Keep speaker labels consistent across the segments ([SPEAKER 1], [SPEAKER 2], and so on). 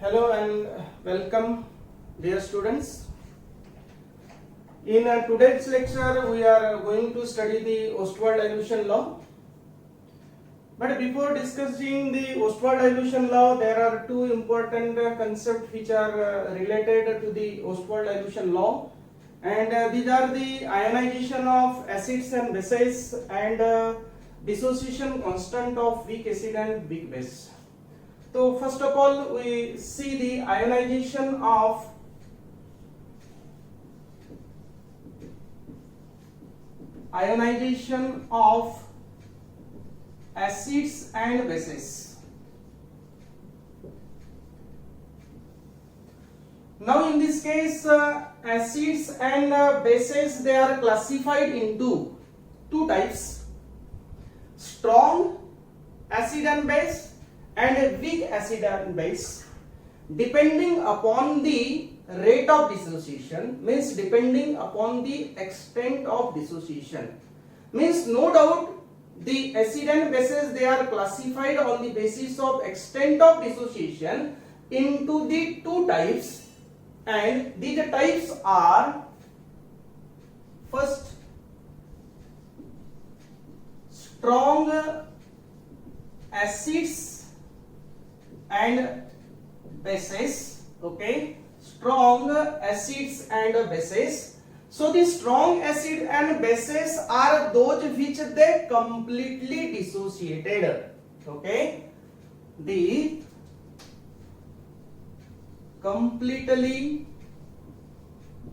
[SPEAKER 1] Hello and welcome, dear students. In today's lecture, we are going to study the Ostwald dilution law. But before discussing the Ostwald dilution law, there are two important concepts which are related to the Ostwald dilution law, and these are the ionization of acids and bases and dissociation constant of weak acid and weak base. So first of all, we see the ionization of acids and bases. Now in this case, acids and bases, they are classified into two types: strong acid and base and weak acid and base, depending upon the rate of dissociation, means depending upon the extent of dissociation. Means no doubt the acid and bases, they are classified on the basis of extent of dissociation into the two types, and these types are: first, strong acids and bases. Okay, strong acids and bases. So the strong acid and bases are those which they completely dissociated. Okay, the completely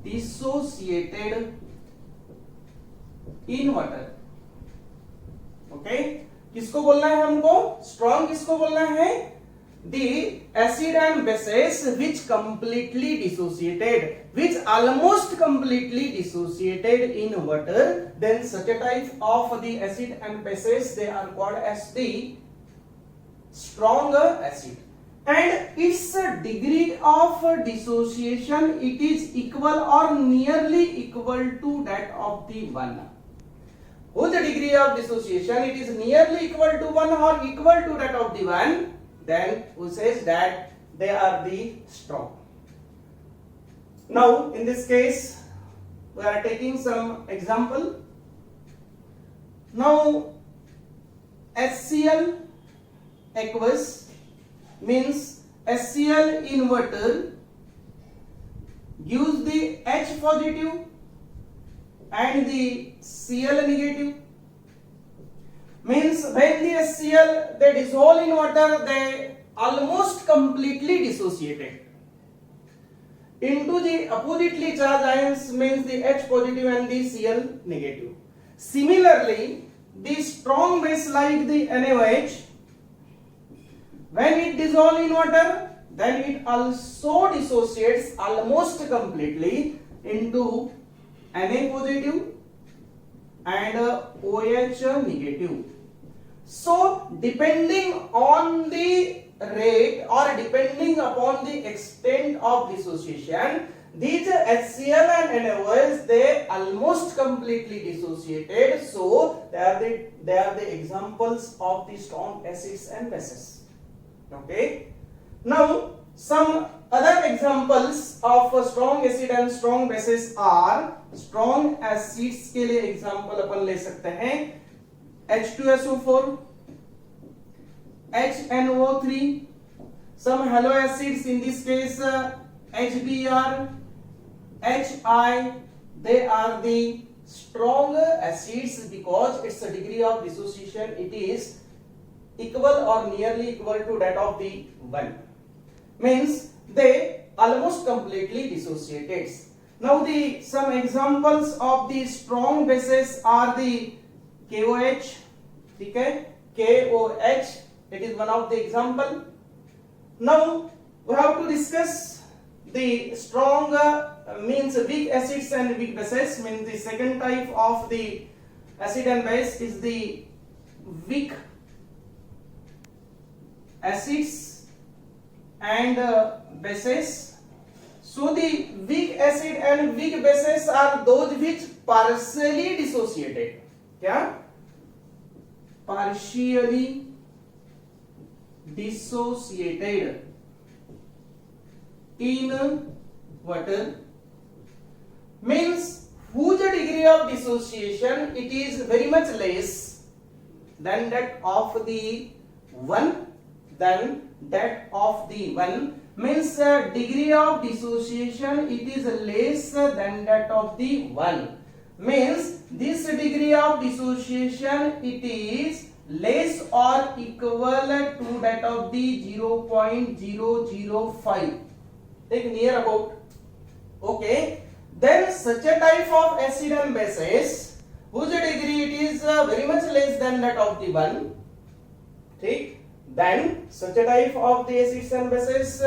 [SPEAKER 1] dissociated in water. Okay, किसको बोलना है हमको? Strong किसको बोलना है? The acid and bases which completely dissociated, which almost completely dissociated in water, then such a type of the acid and bases, they are called as the strong acid, and its degree of dissociation, it is equal or nearly equal to that of the one. Whose degree of dissociation it is nearly equal to 1 or equal to that of the 1, then who says that they are the strong. Now in this case we are taking some example. Now HCl aqueous means HCl in water gives the H positive and the Cl negative. Means when the HCl they dissolve in water, they almost completely dissociated into the oppositely charged ions, means the H positive and the Cl negative. Similarly, the strong base like the NaOH, when it dissolves in water, then it also dissociates almost completely into Na positive and OH negative. So depending on the rate or depending upon the extent of dissociation, these HCl and NaOH, they almost completely dissociated. So they are the examples of the strong acids and bases. Okay. Now some other examples of strong acid and strong bases are: strong acids के लिए example अपन ले सकते हैं H2SO4, HNO3, some halo acids, in this case HBr, HI, they are the strong acids because its degree of dissociation, it is equal or nearly equal to that of the 1. Means they almost completely dissociated. Now some examples of the strong bases are the KOH. Okay, KOH, it is one of the example. Now we have to discuss the strong means weak acids and weak bases. Means the second type of the acid and base is the weak acids and bases. So the weak acid and weak bases are those which partially dissociated. क्या? Partially dissociated in water means whose degree of dissociation it is very much less than that of the one, means degree of dissociation it is less than that of the one, means this degree of dissociation it is less or equal to that of the 0.005, take near about. Okay, then such a type of acid and bases whose degree it is very much less than that of the one, ठीक, then such a type of the acids and bases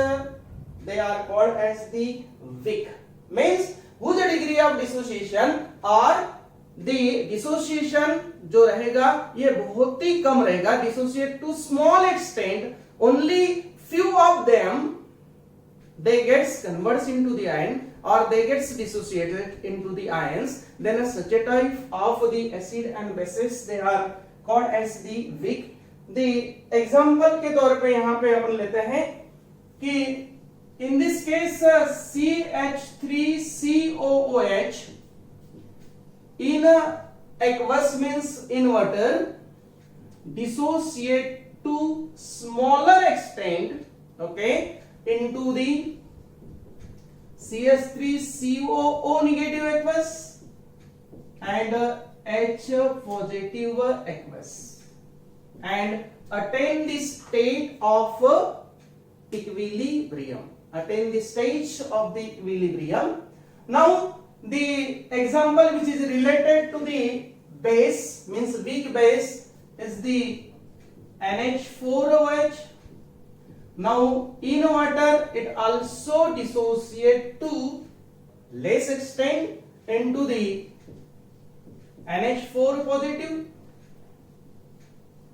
[SPEAKER 1] they are called as the weak, means whose degree of dissociation or the dissociation जो रहेगा ये बहुत ही कम रहेगा, dissociate to small extent, only few of them they gets converts into the ion or they gets dissociated into the ions, then such a type of the acid and bases they are called as the weak. The example के तौर पे यहाँ पे अपन लेते हैं कि in this case CH3COOH in aqueous means in water dissociate to smaller extent, okay, into the CH3COO negative aqueous and H positive aqueous and attain the state of equilibrium. Now the example which is related to the base means weak base is the NH4OH. Now in water it also dissociate to less extent into the NH4 positive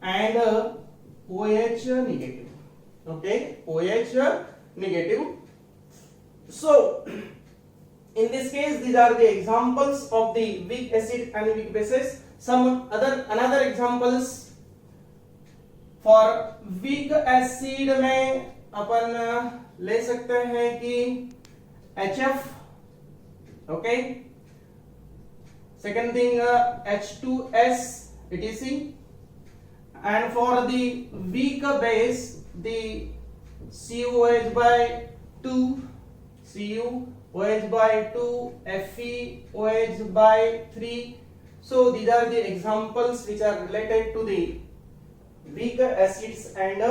[SPEAKER 1] and OH negative. Okay, OH negative. So in this case these are the examples of the weak acid and weak bases. Some another examples for weak acid में अपन ले सकते हैं कि HF, okay, second thing H2S etc. And for the weak base the COH by 2, CuOH by 2, FeOH by 3. So these are the examples which are related to the weak acids and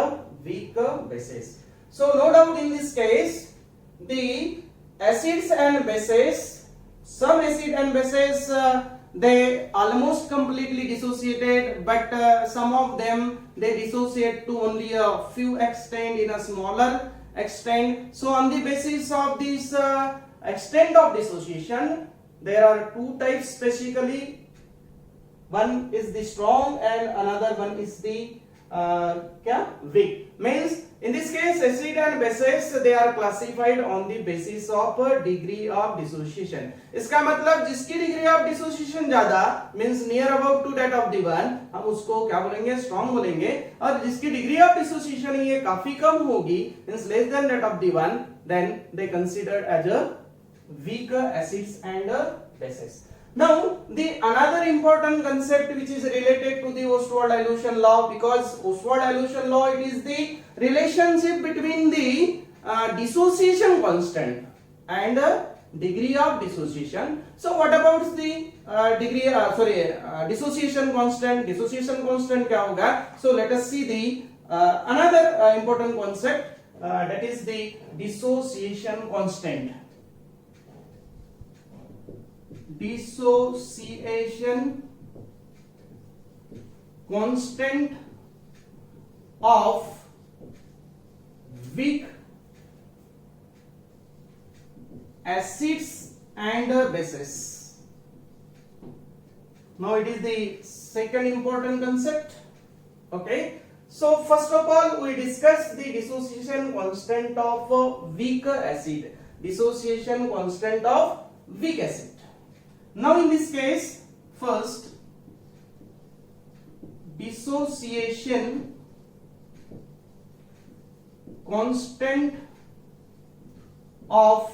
[SPEAKER 1] weak bases. So no doubt in this case the acids and bases, some acid and bases they almost completely dissociated, but some of them they dissociate to only a few extent in a smaller extent. So on the basis of this extent of dissociation there are two types specifically. One is the strong and another one is the weak. Means in this case acid and bases they are classified on the basis of degree of dissociation. इसका मतलब जिसकी degree of dissociation ज्यादा means near about to that of the one, हम उसको क्या बोलेंगे, strong बोलेंगे, और जिसकी degree of dissociation ये काफी कम होगी means less than that of the one, then they considered as a weak acids and bases. Now the another important concept which is related to the Ostwald-Aleutian law, because Ostwald-Aleutian law it is the relationship between the dissociation constant and degree of dissociation. So what about the dissociation constant? Dissociation constant क्या होगा? So let us see the another important concept that is the dissociation constant. Dissociation constant of weak acids and bases. Now it is the second important concept. Okay, so first of all we discuss the dissociation constant of weak acid. Dissociation constant of weak acid. Now in this case, first dissociation constant of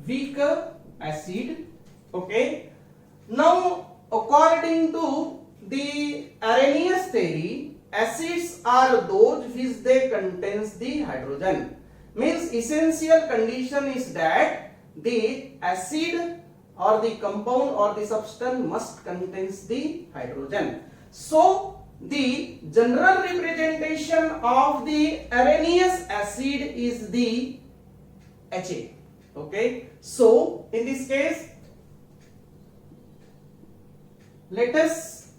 [SPEAKER 1] weak acid. Okay, now according to the Arrhenius theory, acids are those which they contains the hydrogen. Means essential condition is that the acid or the compound or the substance must contains the hydrogen. So the general representation of the Arrhenius acid is the Ha. Okay, so in this case, let us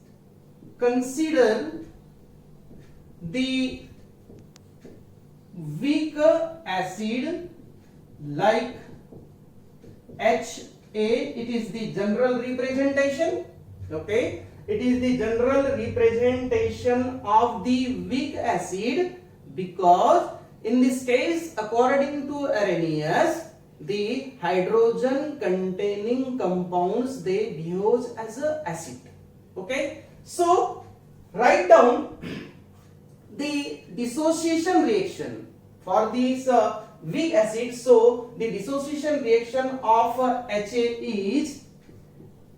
[SPEAKER 1] consider the weak acid like Ha. It is the general representation. Okay, it is the general representation of the weak acid, because in this case, according to Arrhenius, the hydrogen containing compounds, they behave as a acid. Okay, so write down the dissociation reaction for this weak acid. So the dissociation reaction of Ha is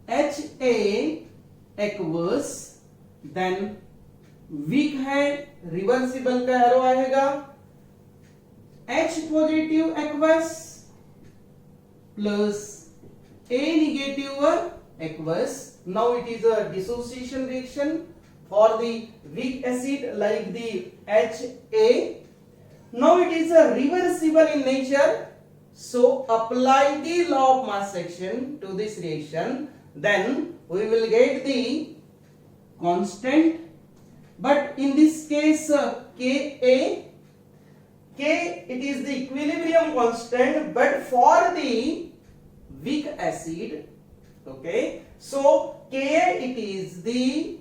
[SPEAKER 1] Ha aqueous, then weak है, reversible का arrow आएगा, H positive aqueous plus A negative aqueous. Now it is a dissociation reaction for the weak acid like the Ha. Now it is a reversible in nature. So apply the law of mass action to this reaction, then we will get the constant. But in this case, Ka, K, it is the equilibrium constant, but for the weak acid, okay, so Ka, it is the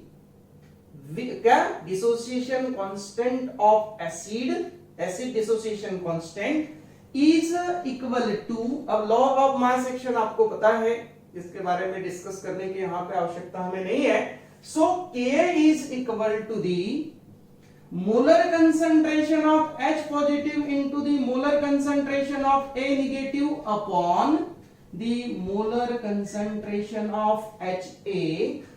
[SPEAKER 1] dissociation constant of acid dissociation constant is equal to, अब law of mass action आपको पता है, इसके बारे में discuss करने की यहाँ पे आवश्यकता हमें नहीं है. सो Ka is equal to the molar concentration of H positive into the molar concentration of A negative upon the molar concentration of Ha.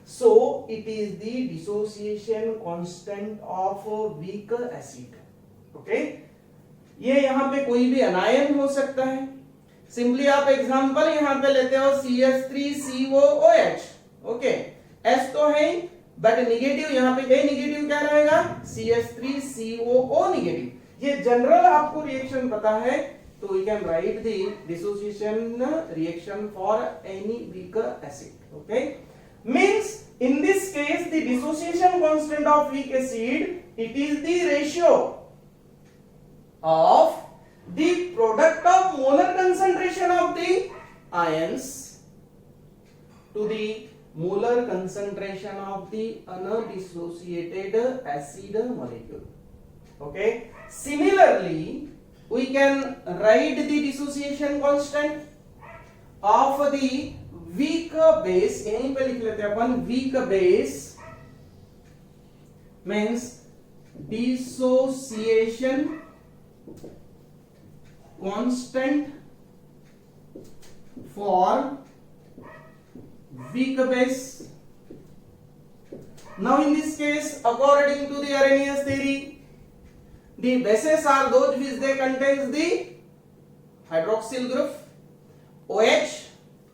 [SPEAKER 1] So it is the dissociation constant of weak acid. Okay, ये यहाँ पे कोई भी अनायन हो सकता है. Simply आप example यहाँ पे लेते हो CH3COOH. ओके, H तो है बट निगेटिव, यहाँ पे A निगेटिव क्या रहेगा, CH3COO निगेटिव. ये जनरल आपको रिएक्शन पता है, तो we can write the dissociation reaction for any weak acid. Okay, means in this case the dissociation constant of weak acid, it is the ratio of the product of molar concentration of the ions to the molar concentration of the undissociated acid molecule. Okay, similarly we can write the dissociation constant of the weak base. यहीं पे लिख लेते हैं अपन, weak base means dissociation constant for weak base. Now in this case, according to the Arrhenius theory, the bases are those which they contains the hydroxyl group OH.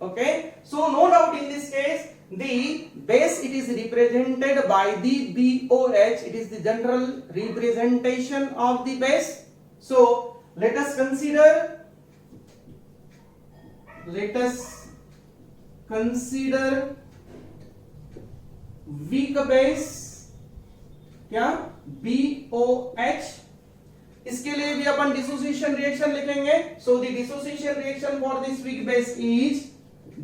[SPEAKER 1] Okay, so no doubt in this case the base, it is represented by the BOH. It is the general representation of the base. So let us consider weak base क्या, BOH. इसके लिए भी अपन dissociation reaction लिखेंगे. So the dissociation reaction for this weak base is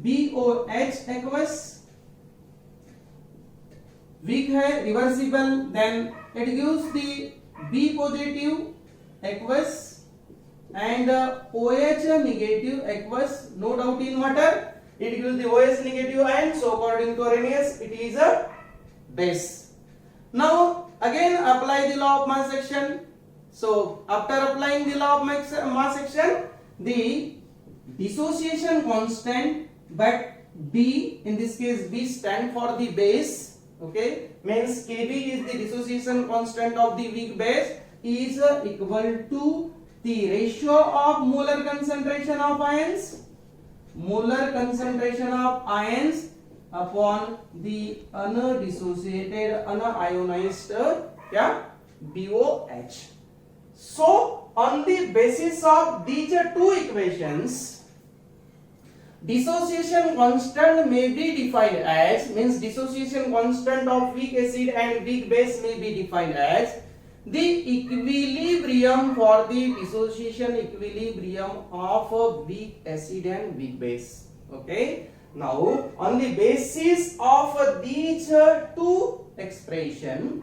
[SPEAKER 1] BOH aqueous. Weak है, reversible, then it gives the B positive aqueous and OH negative aqueous. No doubt in water it gives the OH negative ion. So according to Arrhenius, it is a base. Now again apply the law of mass action. So after applying the law of mass action, the dissociation constant, but B, in this case B stand for the base, okay, means Kb is the dissociation constant of the weak base, is equal to the ratio of molar concentration of ions, upon the undissociated unionized BOH. So on the basis of these two equations, dissociation constant may be defined as, means dissociation constant of weak acid and weak base may be defined as the equilibrium for the dissociation equilibrium of weak acid and weak base. Okay. Now on the basis of these two expressions,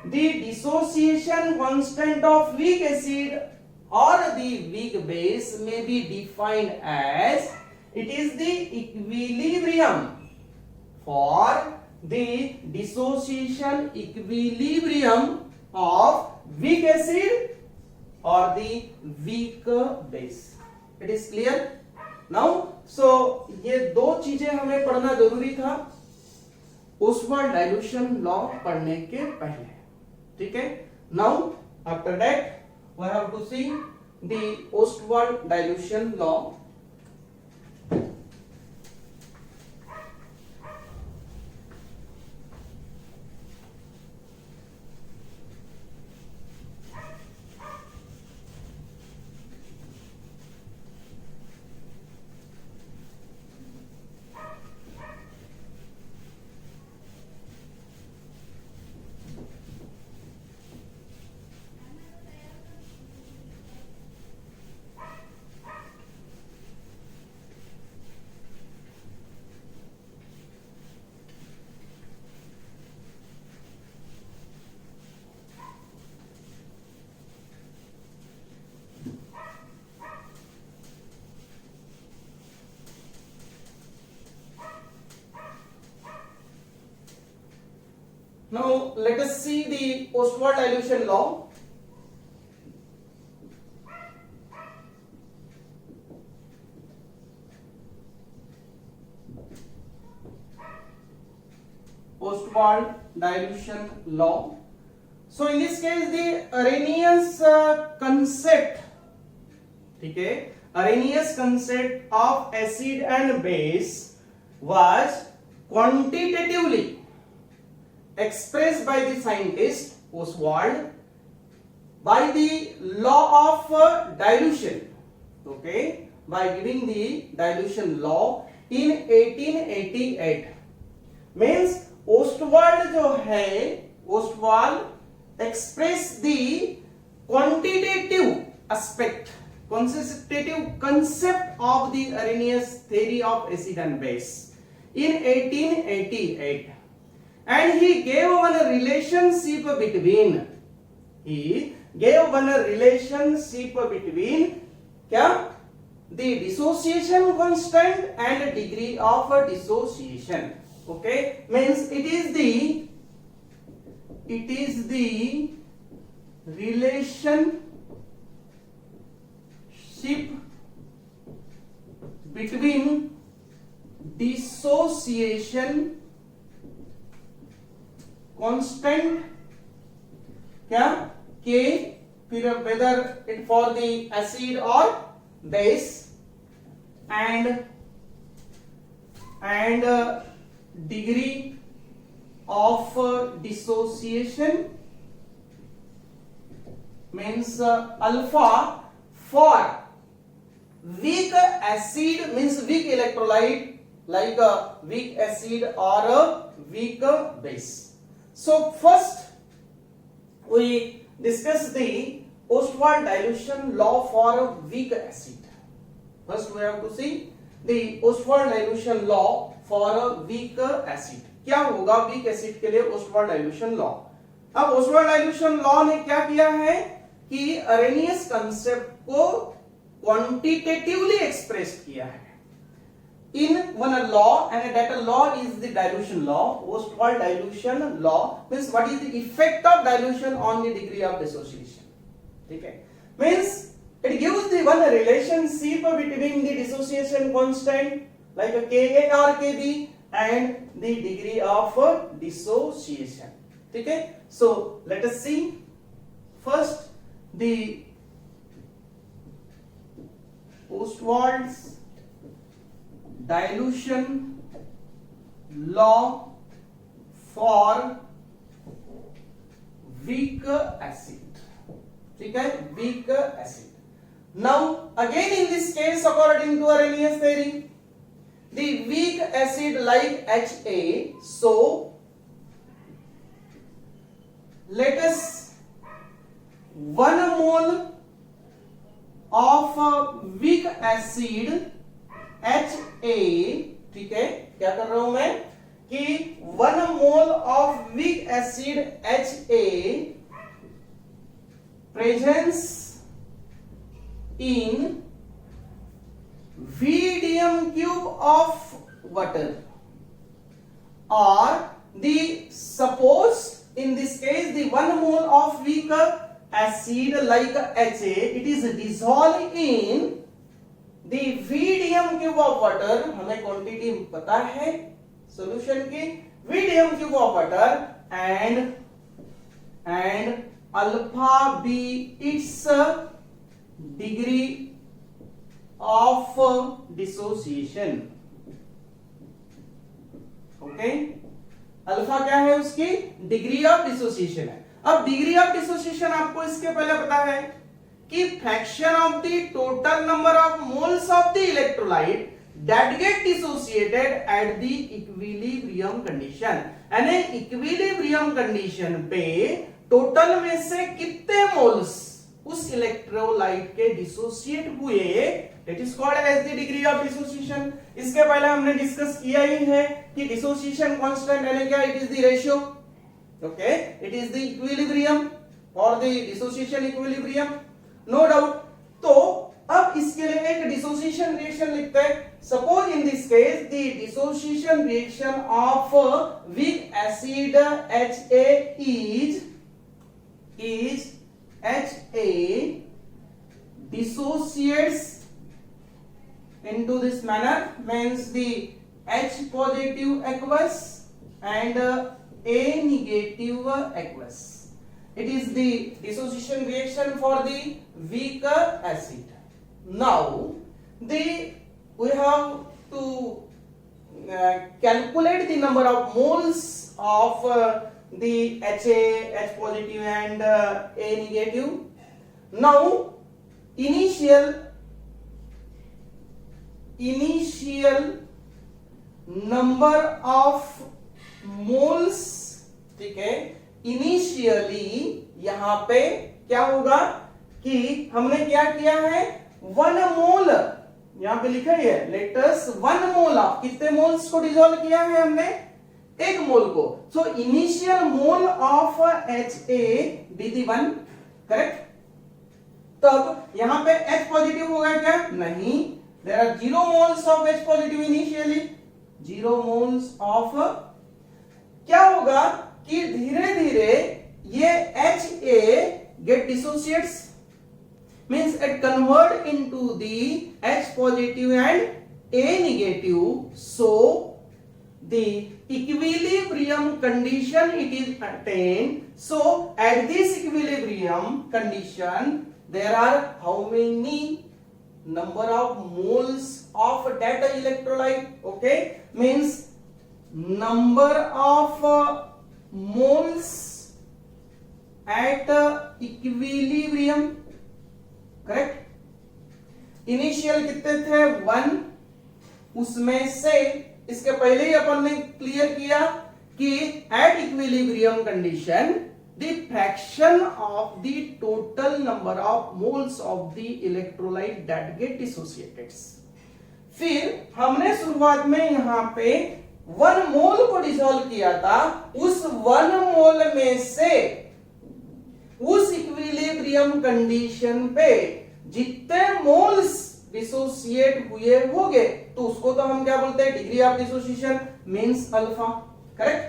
[SPEAKER 1] the dissociation constant of weak acid or the weak base may be defined as, it is the equilibrium for the dissociation equilibrium of weak acid or the weak base. It is clear now? So ये दो चीजें हमें पढ़ना जरूरी था Oswald dilution law पढ़ने के पहले, ठीक है. Now after that we have to see the Ostwald dilution law. Now let us see the Ostwald dilution law. Ostwald dilution law. So in this case the Arrhenius concept, okay, Arrhenius concept of acid and base was quantitatively expressed by the scientist Ostwald by the law of dilution, okay, by giving the dilution law in 1888. Means Ostwald जो है, Ostwald express the quantitative aspect, quantitative concept of the Arrhenius theory of acid and base in 1888. And he gave one relationship between, क्या, the dissociation constant and degree of dissociation. Okay, means it is the relationship between dissociation constant, क्या, K, फिर whether it for the acid or base, and degree of dissociation, means alpha for weak acid, means weak electrolyte like a weak acid or a weak base. So first we discuss the Ostwald dilution law for a weak acid. First we have to see the Ostwald dilution law for a weak acid. क्या होगा weak acid के लिए Ostwald dilution law? अब Ostwald dilution law ने क्या किया है कि Arrhenius concept को quantitatively expressed किया है in one law, and that law is the dilution law. Ostwald dilution law means what is the effect of dilution on the degree of dissociation. ठीक है, means it gives the one relationship between the dissociation constant like a Ka or Kb and the degree of dissociation. ठीक है, so let us see first the Ostwald's dilution law for weak acid. ठीक है, weak acid. Now again in this case according to Arrhenius theory, the weak acid like Ha, so let us 1 mole of weak acid Ha, ठीक है, क्या कर रहा हूं मैं कि 1 mole of weak acid Ha presence in VDM cube of water, or the suppose in this case the 1 mole of weak acid like Ha, it is dissolved in the VDM cube of water. हमें quantity पता है solution की, VDM cube of water and alpha be its degree of dissociation. Okay, alpha क्या है उसकी degree of dissociation है. अब degree of dissociation आपको इसके पहले पता है कि fraction of the total number of moles of the electrolyte that get dissociated at the equilibrium condition. यानी इक्विलिब्रियम कंडीशन पे टोटल में से कितने मोल्स उस इलेक्ट्रोलाइट के डिसोसिएट हुए, it is called as the degree of dissociation. इसके पहले हमने डिस्कस किया ही है कि डिसोसिएशन कांस्टेंट यानी क्या, it is the ratio. Okay, it is the equilibrium और the dissociation equilibrium, no doubt. तो अब इसके लिए एक डिसोसिएशन रिएक्शन लिखते हैं. Suppose in this case the dissociation reaction of weak acid Ha is Ha dissociates into this manner, means the H positive aqueous and A negative aqueous. It is the dissociation reaction for the weak acid. Now we have to calculate the number of moles of the Ha, H positive and A negative. Now initial number of moles, ठीक है, initially यहां पे क्या होगा कि हमने क्या किया है, 1 मोल यहां पे लिखा है, लेट अस 1 मोल ऑफ, कितने मोल्स को डिसॉल्व किया है हमने, 1 मोल को. So initial mole of Ha(BD1), correct. तब यहां पे H पॉजिटिव होगा क्या, नहीं, there are 0 moles of H positive initially, 0 moles of. क्या होगा कि धीरे धीरे ये Ha get dissociates, means it convert into the H positive and A negative, so the equilibrium condition it is attained. So at this equilibrium condition there are how many number of moles of that electrolyte. Okay, means number of moles at equilibrium, correct. Initial कितने थे, 1, उसमें से इसके पहले ही अपन ने clear किया कि at equilibrium condition the fraction of the total number of moles of the electrolyte that get dissociated. फिर हमने शुरुआत में यहां पे 1 मोल को डिसॉल्व किया था, उस 1 मोल में से उस इक्विलिब्रियम कंडीशन पे जितने मोल्स डिसोसिएट हुए होंगे तो उसको तो हम क्या बोलते हैं, degree of dissociation, means alpha, correct.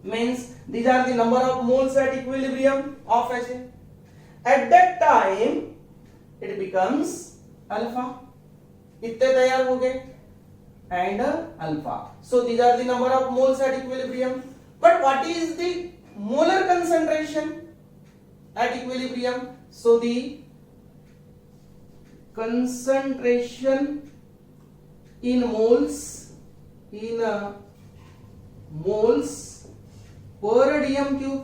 [SPEAKER 1] Means these are the number of moles at equilibrium of Ha. at that time it becomes alpha. इतने तैयार हो गए and alpha. So these are the number of moles at equilibrium. But what is the molar concentration at equilibrium? So the concentration in moles per dm cube.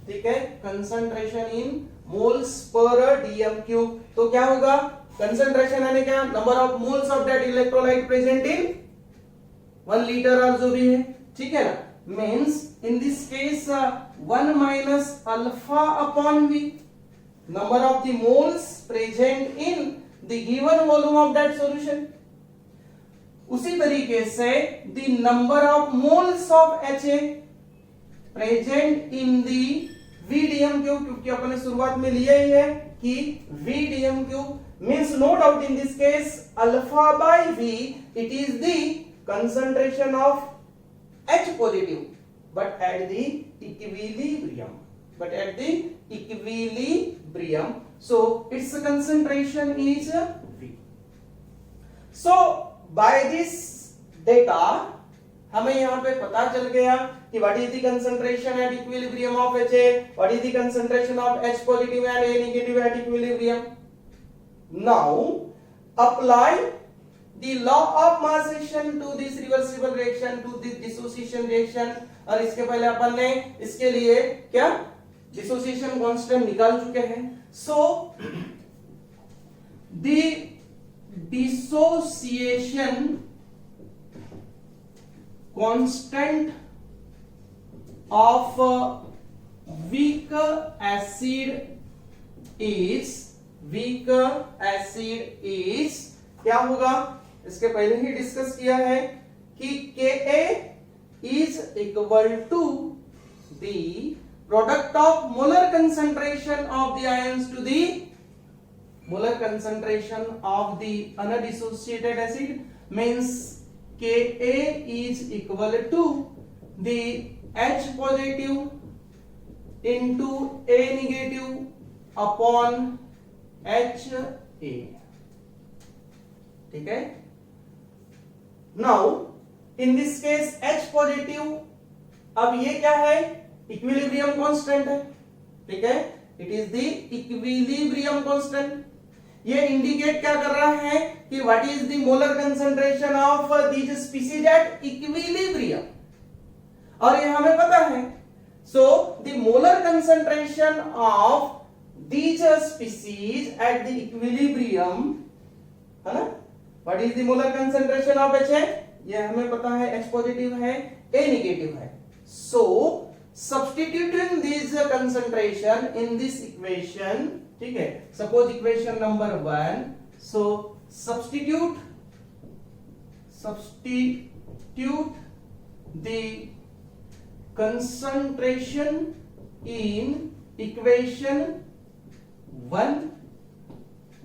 [SPEAKER 1] ठीक है, concentration in moles per DM cube. तो क्या होगा, concentration यानी क्या, number of moles of that electrolyte present in 1 litre और जो भी है, ठीक है ना. Means in this case 1 minus alpha upon V, number of the moles present in the given volume of that solution. उसी तरीके से the number of moles of HA present in the VDM cube, क्योंकि अपने शुरुआत में लिया ही है कि VDM cube means no doubt in this case alpha by V it is the concentration of H positive but at the equilibrium, so its concentration is V. So by this data हमें यहाँ पे पता चल गया कि what is the concentration at equilibrium of HA, what is the concentration of H positive and A negative at equilibrium. Now apply the law of mass action to this reversible reaction, to this dissociation reaction. और इसके पहले अपन ने इसके लिए क्या dissociation constant निकाल चुके हैं. So the dissociation constant of weak acid is क्या होगा, इसके पहले ही डिस्कस किया है कि Ka is equal to the product of molar concentration of the ions to the molar concentration of the unassociated acid. Means Ka is equal to the H positive into A negative upon HA. ठीक है. Now in this case H positive, अब ये क्या है, equilibrium constant है. ठीक है, it is the equilibrium constant. ये इंडिकेट क्या कर रहा है कि what is the molar concentration of these species at equilibrium, और ये हमें पता है. So the molar concentration of these species eight the equilibrium, है ना. What is the molar concentration of HA, ये हमें पता है H पॉजिटिव है, A नेगेटिव है. सो substituting this concentration in this equation, ठीक है, suppose equation number 1, so substitute the concentration in equation 1,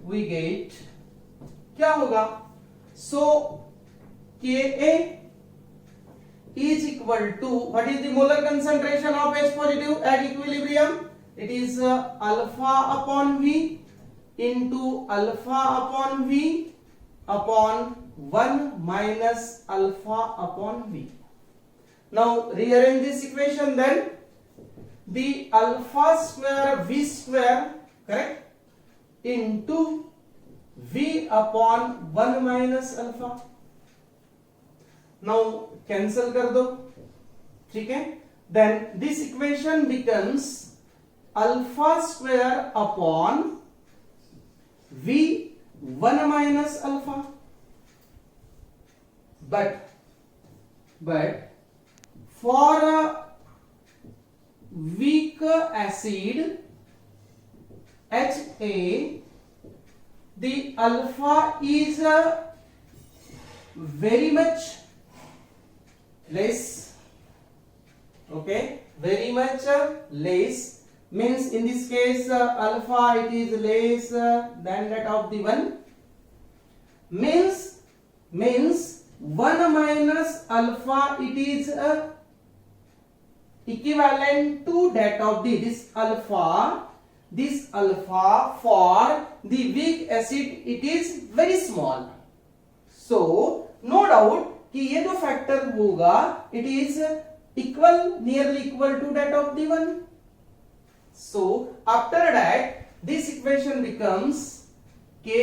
[SPEAKER 1] we get क्या होगा, so Ka is equal to, what is the molar concentration of H positive at equilibrium? It is alpha upon V into alpha upon V upon 1 minus alpha upon V. Now rearrange this equation, then the alpha square V square, correct, into V upon 1 minus alpha. Now cancel कर दो, ठीक है. Then this equation becomes alpha square upon V 1 minus alpha. But for a weak acid HA, the alpha is very much less. Okay, very much less, means in this case alpha it is less than that of the 1, means 1 minus alpha it is equivalent to that of this alpha this alpha for the weak acid it is very small. So no doubt कि ये जो factor होगा it is equal, nearly equal to that of the one. So after that this equation becomes Ka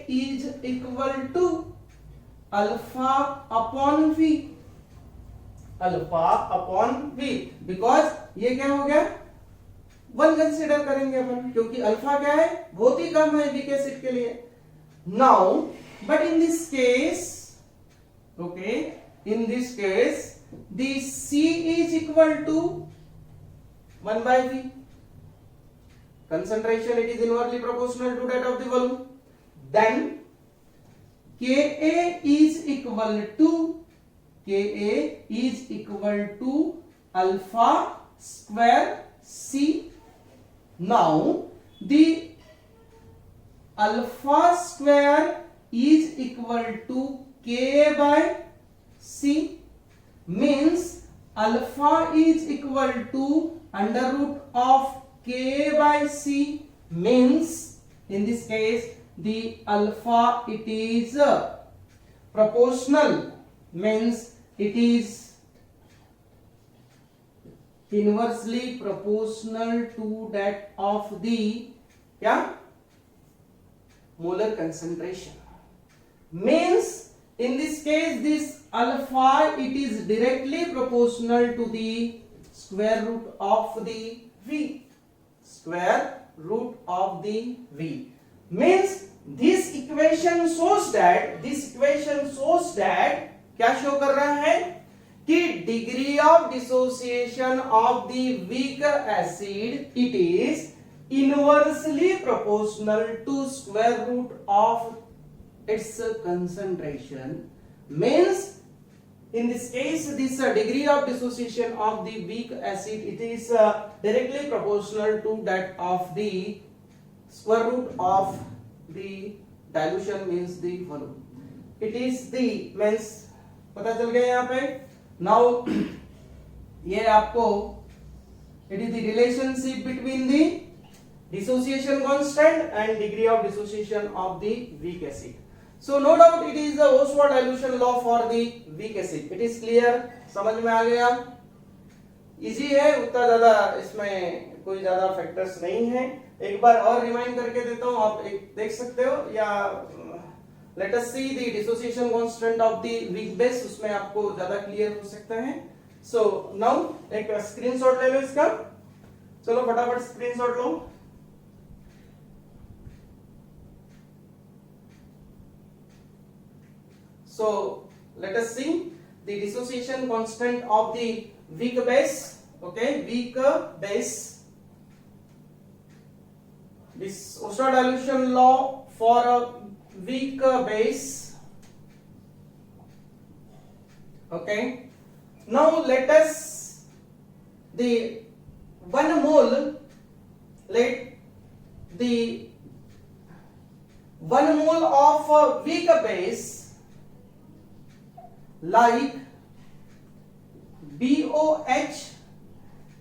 [SPEAKER 1] is equal to alpha upon V, alpha upon V, because ये क्या हो गया, one consider करेंगे अपन, क्योंकि अल्फा क्या है, बहुत ही कम है वीक एसिड के लिए. Now but in this case, okay, in this case the C is equal to 1 by V. Concentration it is inversely proportional to that of the volume. Then Ka is equal to alpha square C. Now the alpha square is equal to Ka by C, means alpha is equal to under root of K by C, means in this case the alpha it is proportional, means it is inversely proportional to that of the क्या molar concentration, means in this case this alpha it is directly proportional to the square root of the V, square root of the V, means this equation shows that क्या show कर रहा है कि degree of dissociation of the weak acid it is inversely proportional to square root of its concentration, means in this case this degree of dissociation of the weak acid it is directly proportional to that of the square root of the dilution, means the volume. It is the means पता चल गया यहाँ पे. Now ये आपको it is the relationship between the dissociation constant and degree of dissociation of the weak acid. So no doubt it is the Ostwald dilution law for the weak acid. It is clear, समझ में आ गया, easy है, उतना ज्यादा इसमें कोई ज्यादा factors नहीं है. एक बार और रिमाइंड करके देता हूँ, आप एक देख सकते हो, या let us see the dissociation constant of the weak base, उसमें आपको ज्यादा क्लियर हो सकता है. सो नाउ एक स्क्रीनशॉट ले लो इसका, चलो फटाफट screenshot low. So let us see the dissociation constant of the weak base. Okay, weak base. This Ostwald dilution law for a weak base. Okay. Now let us the 1 mole. Let the 1 mole of a weak base like BOH,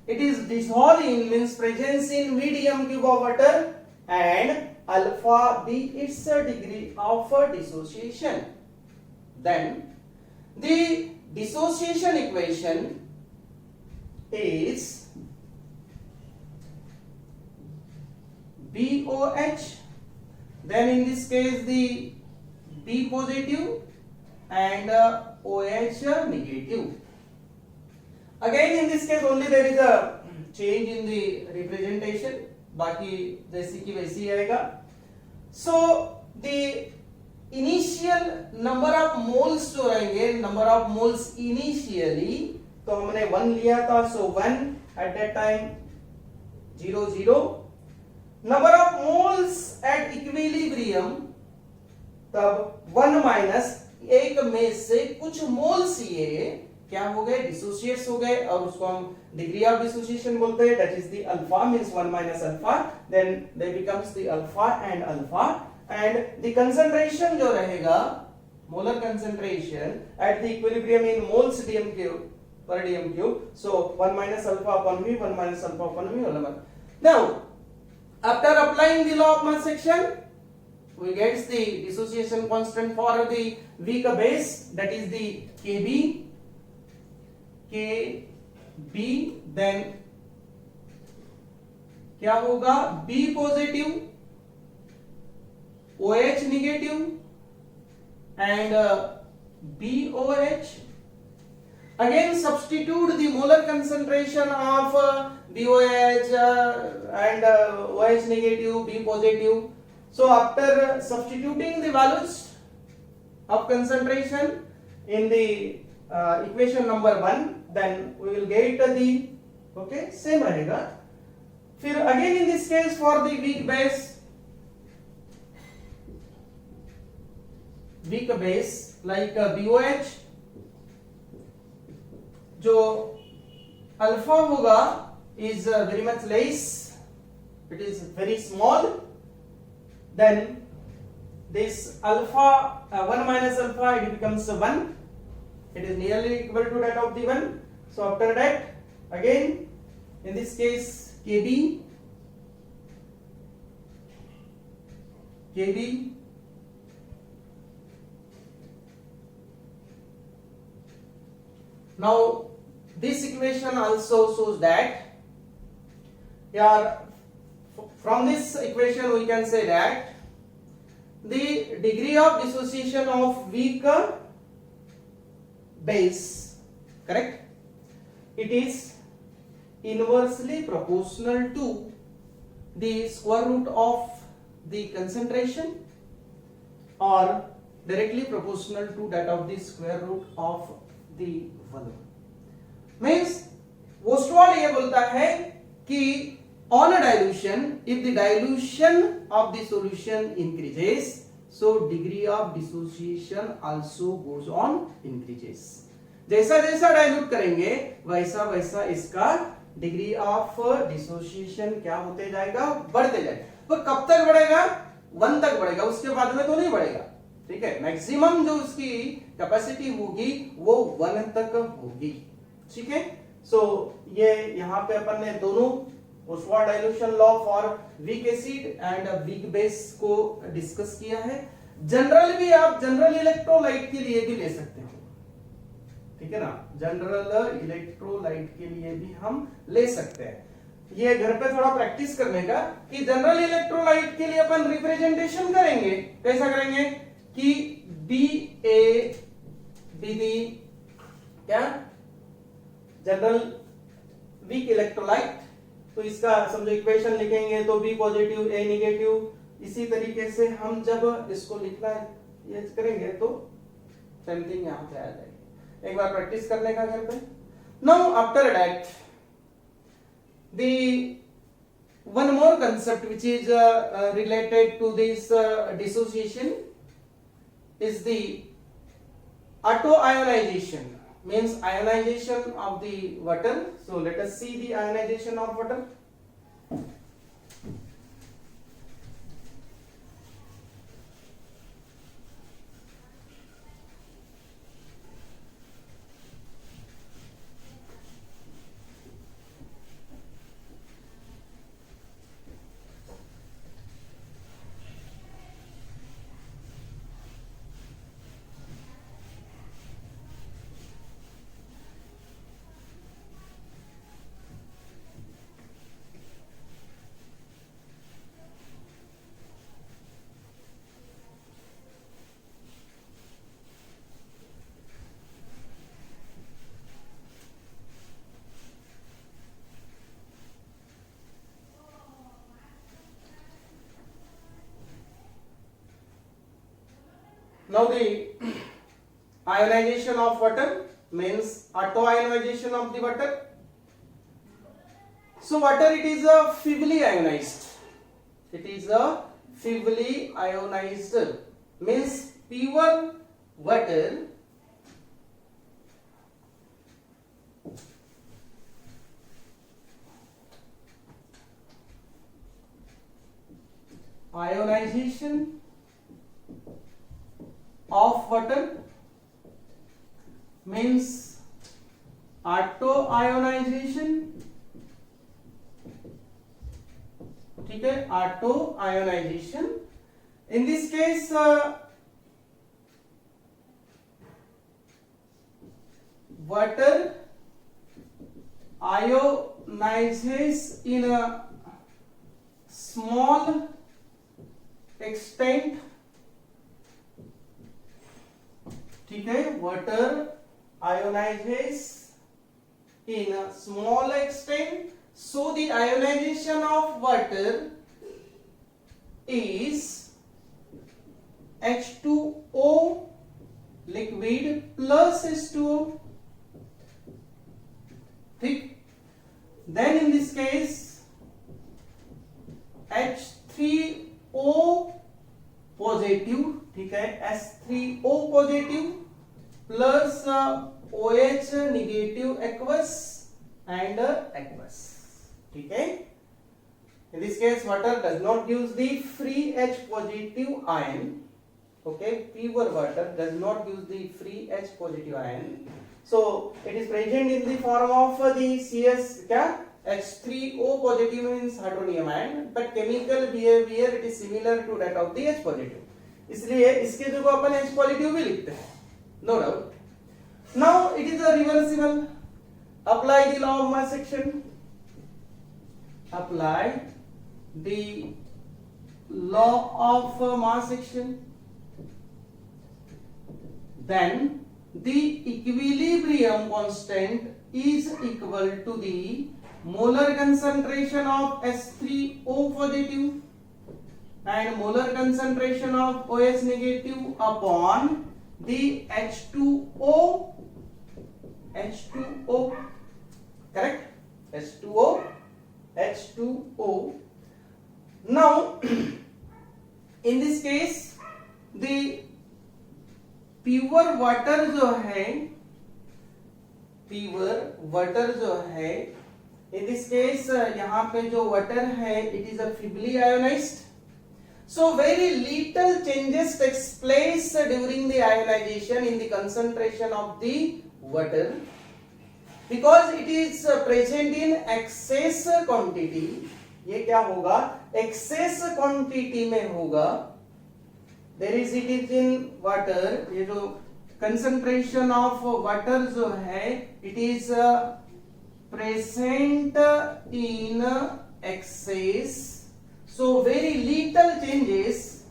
[SPEAKER 1] it is dissolving, means presence in medium cube of water, and alpha B its degree of dissociation. Then the dissociation equation is BOH, then in this case the B positive and OH negative. Again in this case only there is a change in the representation, बाकी जैसी की वैसी आएगा. So the initial number of moles जो रहेंगे, number of moles initially तो हमने 1 लिया था, so 1 at that time 0 0. Number of moles at equilibrium तब 1 माइनस एक में से कुछ मोल्स ये क्या हो गए, डिसोसिएट्स हो गए, और उसको हम डिग्री ऑफ डिसोसिएशन बोलते हैं. That is the alpha, means 1 minus alpha, then they becomes the alpha and the concentration जो रहेगा, molar concentration at the equilibrium in moles dm cube per dm cube. So 1 minus alpha upon v, 1 minus alpha upon v whole number. Now After applying the law of mass action, we get the dissociation constant for the weak base, that is the Kb, then क्या होगा, B positive, OH negative and BOH. Again substitute the molar concentration of BOH and OH negative, B positive. So after substituting the values of concentration in the equation number 1, then we will get the, okay, same रहेगा. फिर again in this case for the weak base like BOH, जो alpha होगा is very much less, it is very small, then this alpha 1 minus alpha, it becomes 1, it is nearly equal to that of the 1. So after that again in this case Kb now this equation also shows that from this equation we can say that the degree of dissociation of weak base, correct, it is inversely proportional to the square root of the concentration or directly proportional to that of the square root of the volume. Means Ostwald ये बोलता है कि on a dilution, if the dilution of the solution increases, so degree of dissociation also goes on increases. जैसा जैसा dilute करेंगे वैसा वैसा इसका डिग्री ऑफ डिसोसिएशन क्या होते जाएगा, बढ़ते जाएगा. तो कब तक बढ़ेगा, 1 तक बढ़ेगा, उसके बाद में तो नहीं बढ़ेगा. ठीक है, मैक्सिमम जो उसकी कैपेसिटी होगी वो 1 तक होगी. ठीक है, सो ये यहाँ पे अपन ने दोनों Oswald dilution law for weak acid and weak base को डिस्कस किया है. जनरल भी आप जनरल इलेक्ट्रोलाइट के लिए भी ले सकते हो. ठीक है ना, जनरल इलेक्ट्रोलाइट के लिए भी हम ले सकते हैं. ये घर पे थोड़ा प्रैक्टिस करने का कि जनरल इलेक्ट्रोलाइट के लिए अपन रिप्रेजेंटेशन करेंगे. कैसा करेंगे कि BA दीदी क्या जनरल वीक इलेक्ट्रोलाइट, तो इसका समझो इक्वेशन लिखेंगे तो B पॉजिटिव A नेगेटिव. इसी तरीके से हम जब इसको लिखना ये करेंगे तो सेम थिंग यहां पे आ जाएगी. एक बार प्रैक्टिस करने का घर पे. Now after that the one more concept which is related to this dissociation is the autoionization, means ionization of the water. So let us see the ionization of water. Now the ionization of water means autoionization of the water. So water, it is a feebly ionized. It is a feebly ionized, means pure water ionization of water means autoionization ठीक है, autoionization. In this case water ionizes in a small extent. ठीक है, water ionizes in a small extent, so the ionization of water is H2O liquid plus H2O. ठीक, then in this case H3O positive, ठीक है, H3O positive plus OH negative aqueous and aqueous. ठीक है, in this case water does not give the free H positive ion. Okay, pure water does not give the free H positive ion. So it is present in the form of the CS क्या H3O positive means hydronium ion, but chemical behavior it is similar to that of the H positive. इसलिए इसके जगह अपन H positive भी लिखते हैं, no doubt. Now it is a reversible. Apply the law of mass action. Apply the law of mass action. Then the equilibrium constant is equal to the molar concentration of H3O positive and molar concentration of OH negative upon the H2O. Correct? H2O. Now in this case the pure water जो है इन this case यहाँ पे जो water है it is a feebly ionized. So very little changes takes place during the ionization in the concentration of the water because it is present in excess quantity. ये क्या होगा, axis quantity में होगा. There is it is in water. ये जो concentration of water जो है it is present in excess. So very little changes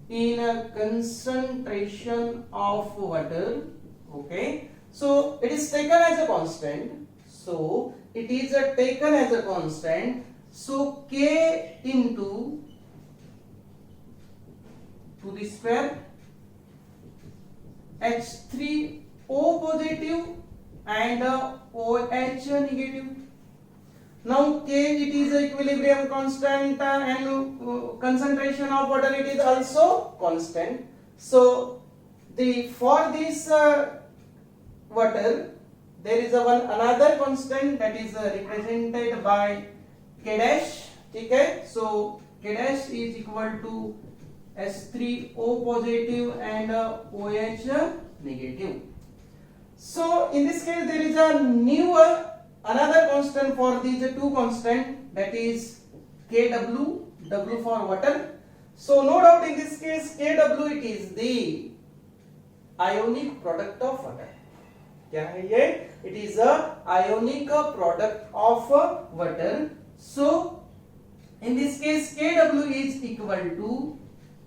[SPEAKER 1] in a concentration of water. Okay, so it is taken as a constant. So it is taken as a constant. So K into 2 the square H3O positive and OH negative. Now K it is equilibrium constant and concentration of water it is also constant. So for this water there is another constant that is represented by K dash. ठीक है, so K dash is equal to H3O positive and OH negative. So in this case there is a new another constant for these two constant, that is Kw, W for water. So no doubt in this case Kw it is the ionic product of water. क्या है ये, it is a ionic product of water. So in this case Kw is equal to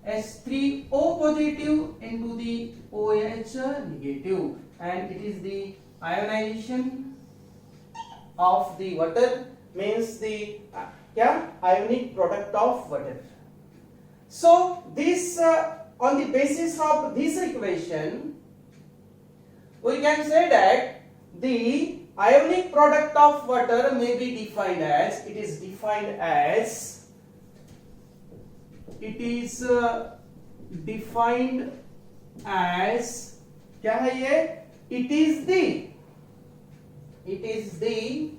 [SPEAKER 1] H3O positive into the OH negative, and it is the ionization of the water, means the क्या ionic product of water. So this on the basis of this equation we can say that the ionic product of water may be defined as, it is defined as क्या है ये, it is the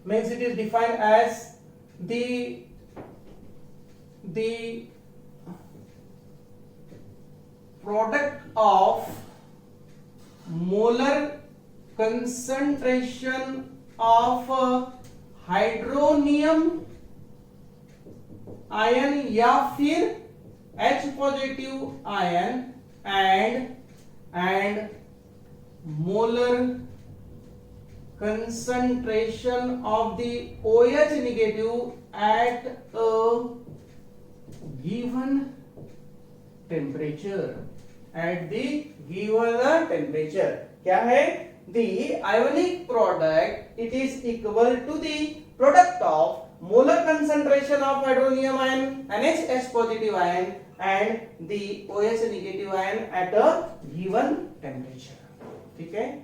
[SPEAKER 1] means it is defined as the product of molar concentration of hydronium ion या फिर H positive ion and molar concentration of the OH negative at a given temperature. At the given temperature. क्या है? The ionic product, it is equal to the product of molar concentration of hydronium ion, NH positive ion and the OH negative ion at a given temperature. ठीक है?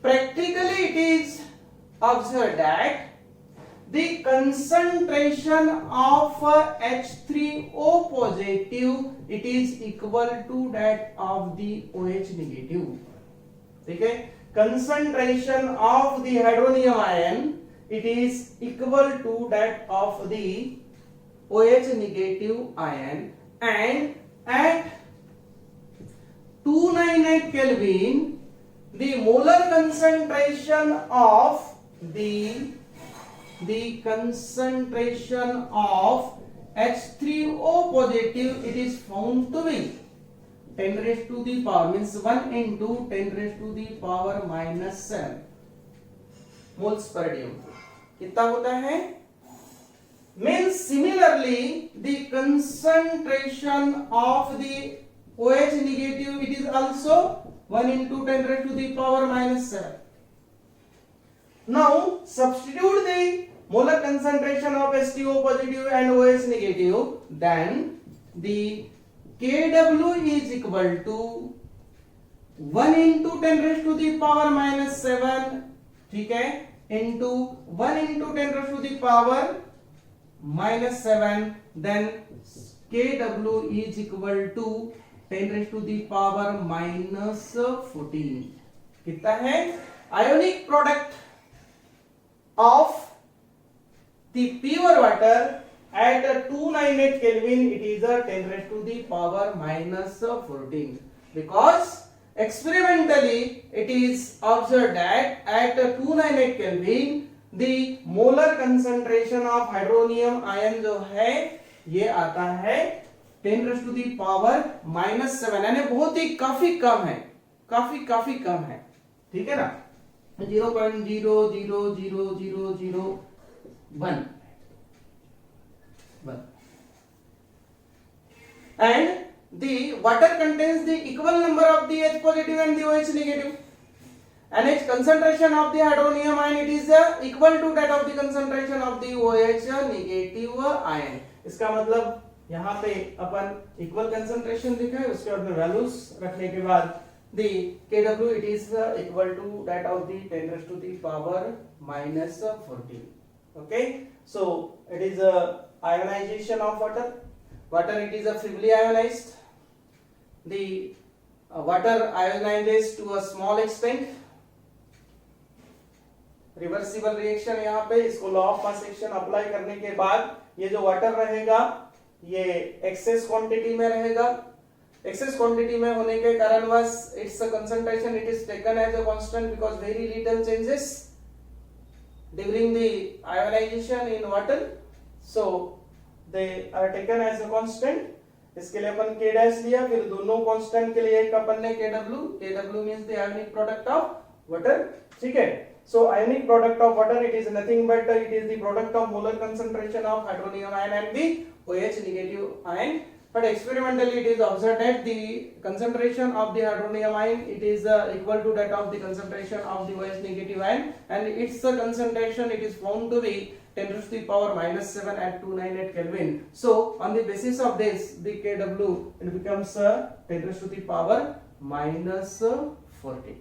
[SPEAKER 1] Practically it is observed that the concentration of H3O positive it is equal to that of the OH negative. ठीक है? Concentration of the hydronium ion it is equal to that of the OH negative ion and at 298 Kelvin the molar concentration of the concentration of H3O positive it is found to be 10 raised to the power means 1 into 10 raised to the power minus 7 moles per dm. कितना होता है? Means similarly the concentration of the OH negative it is also 1 into 10 raised to the power minus 7. Now substitute the molar concentration of H2O positive and OH negative, then the Kw is equal to 1 into 10 raised to the power minus 7, ठीक है, into 1 into 10 raised to the power minus 7, then Kw is equal to 10 raised to the power minus 14. कितना है? Ionic product of the pure water at 298 Kelvin it is a 10 raised to the power minus 14 because experimentally it is observed that at 298 Kelvin the molar concentration of hydronium ion जो है ये आता है 10 raised to the power minus 7 यानी बहुत ही काफी कम है, काफी कम है, ठीक है ना? 0.0000001 and the water contains the equal number of the H positive and the OH negative. NH concentration of the hydronium ion it is equal to that of the concentration of the OH negative ion. इसका मतलब यहाँ पे अपन equal concentration लिखा है, उसके बाद में values रखने के बाद the Kw it is equal to that of the 10 raised to the power minus 14. Okay, so it is a ionization of water. Water it is a feebly ionized. The water ionizes to a small extent. Reversible reaction यहाँ पे इसको law of mass action apply करने के बाद ये जो water रहेगा ये एक्सेस क्वांटिटी में रहेगा. एक्सेस क्वांटिटी में होने के कारणवश its concentration it is taken as a constant because very little changes during the ionization in water, so they are taken as a constant. इसके लिए अपन k डैश लिया, फिर दोनों कांस्टेंट के लिए एक अपन ने kw means the ionic product of water. ठीक है, so ionic product of water it is nothing but it is the product of molar concentration of hydronium ion and the OH negative ion. But experimentally it is observed that the concentration of the hydronium ion it is equal to that of the concentration of the OH negative ion, and its concentration it is found to be 10 to the power minus 7 at 298 Kelvin. So on the basis of this the Kw it becomes 10 to the power minus 14.